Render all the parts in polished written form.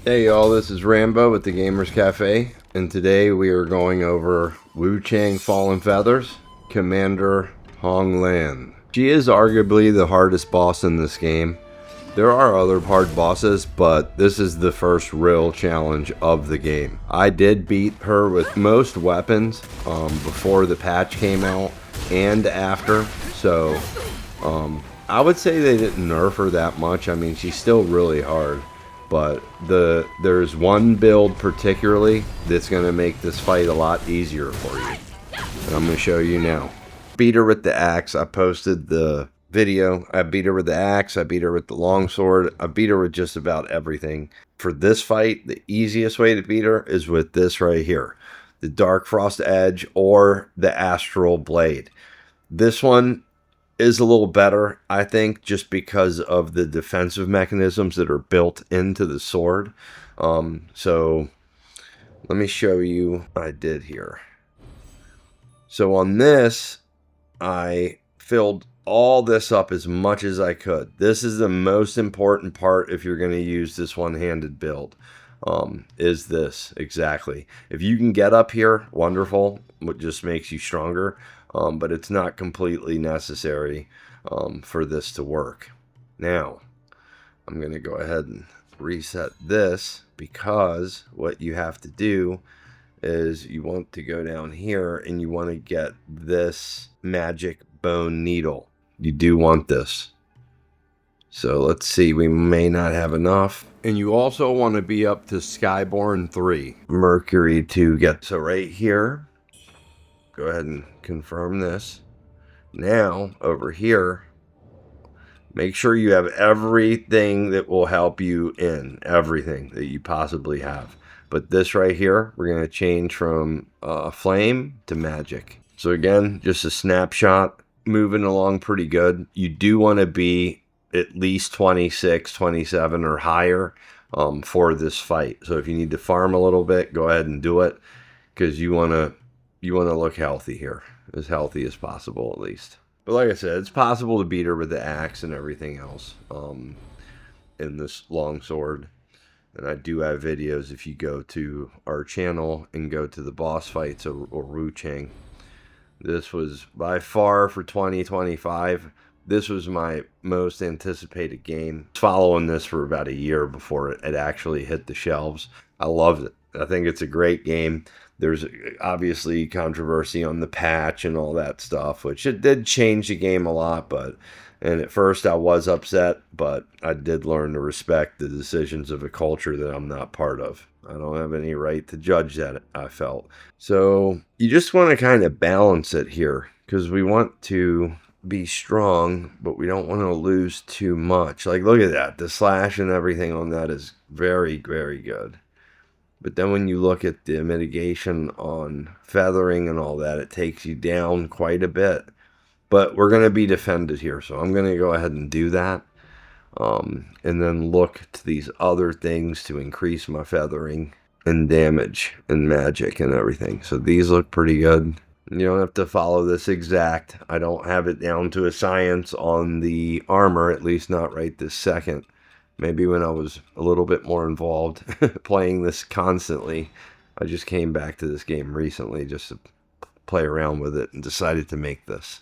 Hey y'all, this is Rambo with the Gamers Cafe, and today we are going over Wuchang Fallen Feathers, Commander Honglan. She is arguably the hardest boss in this game. There are other hard bosses, but this is the first real challenge of the game. I did beat her with most weapons before the patch came out and after, so I would say they didn't nerf her that much. I mean, she's still really hard. But there's one build particularly that's going to make this fight a lot easier for you. And I'm going to show you now. Beat her with the axe. I posted the video. I beat her with the axe. I beat her with the longsword. I beat her with just about everything. For this fight, the easiest way to beat her is with this right here. The Dark Frost Edge or the Astral Blade. This one is a little better, I think, just because of the defensive mechanisms that are built into the sword. So let me show you what I did here. So on this, I filled all this up as much as I could. This is the most important part if you're going to use this one-handed build. Is this exactly. If you can get up here, wonderful. It just makes you stronger. But it's not completely necessary for this to work. Now, I'm going to go ahead and reset this, because what you have to do is you want to go down here and you want to get this magic bone needle. You do want this. So let's see, we may not have enough. And you also want to be up to Skyborn 3. Mercury to get, so right here. Go ahead and confirm this. Now, over here, make sure you have everything that will help you in. Everything that you possibly have. But this right here, we're going to change from flame to magic. So again, just a snapshot. Moving along pretty good. You do want to be at least 26, 27 or higher for this fight. So if you need to farm a little bit, go ahead and do it. Because you want to look healthy here, as healthy as possible at least. But like I said, it's possible to beat her with the axe and everything else in this longsword. And I do have videos if you go to our channel and go to the boss fights or Wuchang. This was by far for 2025. This was my most anticipated game. Following this for about a year before it actually hit the shelves. I loved it. I think it's a great game. There's obviously controversy on the patch and all that stuff, which it did change the game a lot. And at first I was upset, but I did learn to respect the decisions of a culture that I'm not part of. I don't have any right to judge that, I felt. So you just want to kind of balance it here, because we want to be strong, but we don't want to lose too much. Like, look at that. The slash and everything on that is very, very good. But then when you look at the mitigation on feathering and all that, it takes you down quite a bit. But we're going to be defended here, so I'm going to go ahead and do that. And then look to these other things to increase my feathering and damage and magic and everything. So these look pretty good. You don't have to follow this exact. I don't have it down to a science on the armor, at least not right this second. Maybe when I was a little bit more involved playing this constantly. I just came back to this game recently just to play around with it and decided to make this.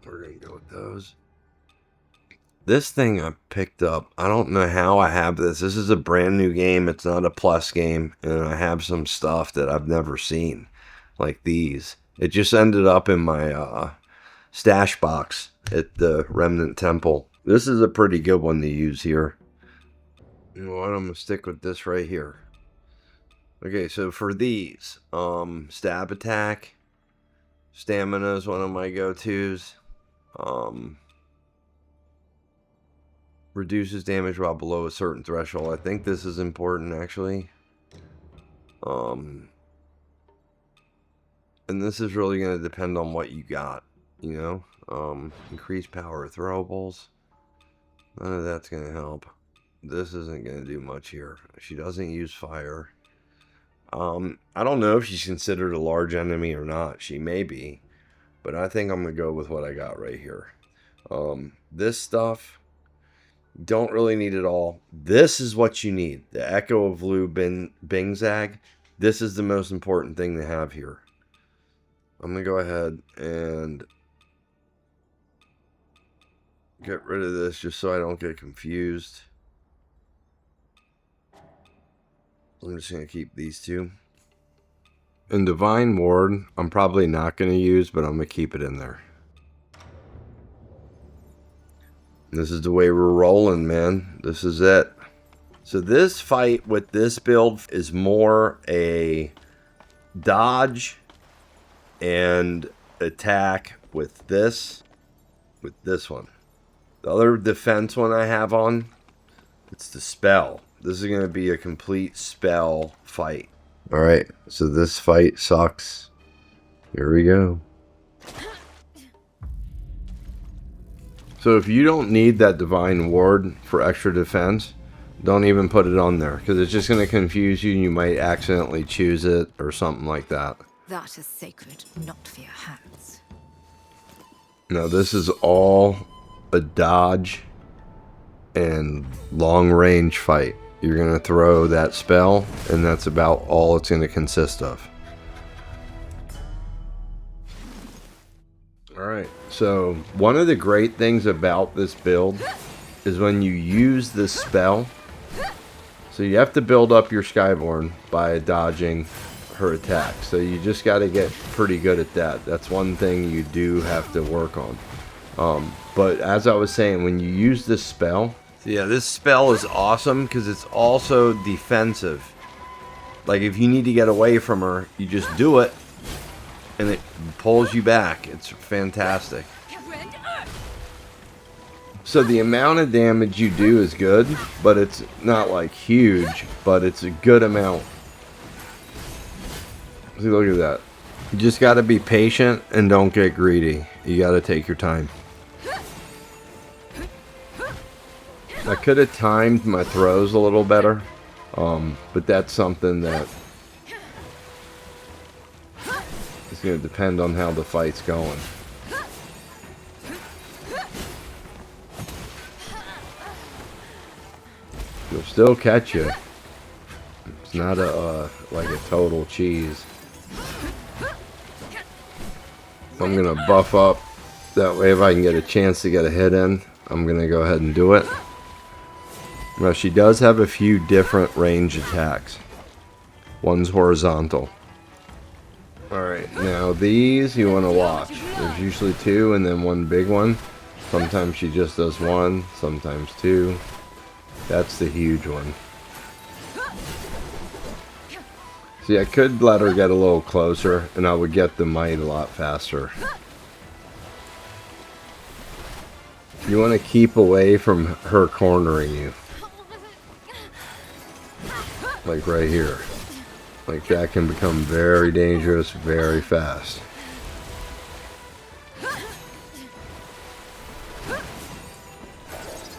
We're going to go with those. This thing I picked up, I don't know how I have this. This is a brand new game. It's not a plus game. And I have some stuff that I've never seen, like these. It just ended up in my stash box at the Remnant Temple. This is a pretty good one to use here. You know what? I'm going to stick with this right here. Okay, so for these, stab attack, stamina is one of my go-tos. Reduces damage while below a certain threshold. I think this is important, actually. And this is really going to depend on what you got, you know. Increased power of throwables. None of that's going to help. This isn't going to do much here. She doesn't use fire. I don't know if she's considered a large enemy or not. She may be. But I think I'm going to go with what I got right here. This stuff Don't really need it all. This is what you need. The Echo of Lu Bing Zag. This is the most important thing to have here. I'm going to go ahead and get rid of this just so I don't get confused. I'm just going to keep these two. And Divine Ward, I'm probably not going to use, but I'm going to keep it in there. This is the way we're rolling, man. This is it. So this fight with this build is more a dodge and attack with this one. The other defense one I have on, it's the spell. This is going to be a complete spell fight. Alright, so this fight sucks. Here we go. So if you don't need that Divine Ward for extra defense, don't even put it on there, because it's just going to confuse you and you might accidentally choose it or something like that. That is sacred, not for your hands. No, this is all a dodge and long range fight. You're going to throw that spell, and that's about all it's going to consist of. Alright, so one of the great things about this build is when you use this spell, so you have to build up your Skyborn by dodging her attack. So you just got to get pretty good at that. That's one thing you do have to work on. But as I was saying, when you use this spell, so yeah, this spell is awesome because it's also defensive. Like if you need to get away from her, you just do it and it pulls you back. It's fantastic. So the amount of damage you do is good, but it's not like huge, but it's a good amount. See, look at that. You just got to be patient and don't get greedy. You got to take your time. I could have timed my throws a little better, but that's something that is going to depend on how the fight's going. You'll still catch you. It's not like a total cheese. I'm going to buff up. That way if I can get a chance to get a hit in, I'm going to go ahead and do it. Now she does have a few different range attacks. One's horizontal. Alright, now these you want to watch. There's usually two and then one big one. Sometimes she just does one, sometimes two. That's the huge one. See, I could let her get a little closer and I would get the might a lot faster. You want to keep away from her cornering you. Like right here. Like that can become very dangerous very fast.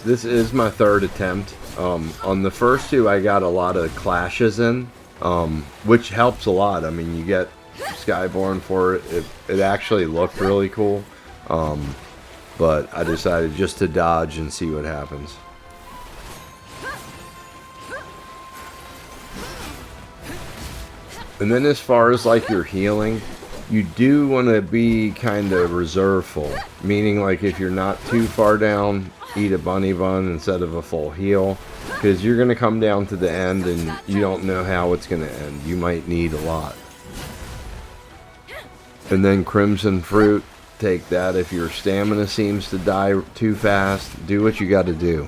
This is my third attempt. On the first two I got a lot of clashes in, which helps a lot. I mean, you get Skyborn for it. It actually looked really cool. But I decided just to dodge and see what happens. And then as far as like your healing, you do want to be kind of reserveful. Meaning like if you're not too far down, eat a bunny bun instead of a full heal. Because you're going to come down to the end and you don't know how it's going to end. You might need a lot. And then Crimson Fruit, take that. If your stamina seems to die too fast, do what you got to do.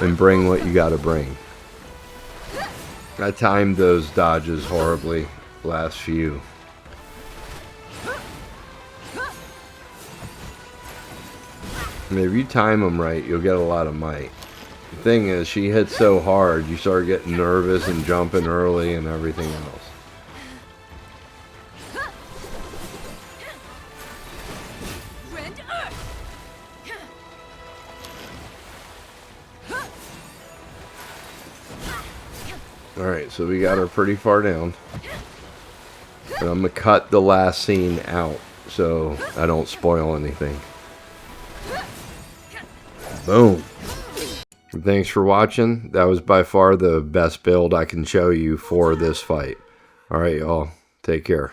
And bring what you got to bring. I timed those dodges horribly last few. And if you time them right, you'll get a lot of might. The thing is, she hits so hard, you start getting nervous and jumping early and everything else. Alright, so we got her pretty far down. And I'm going to cut the last scene out so I don't spoil anything. Boom. thanks for watching. That was by far the best build I can show you for this fight. Alright, y'all. Take care.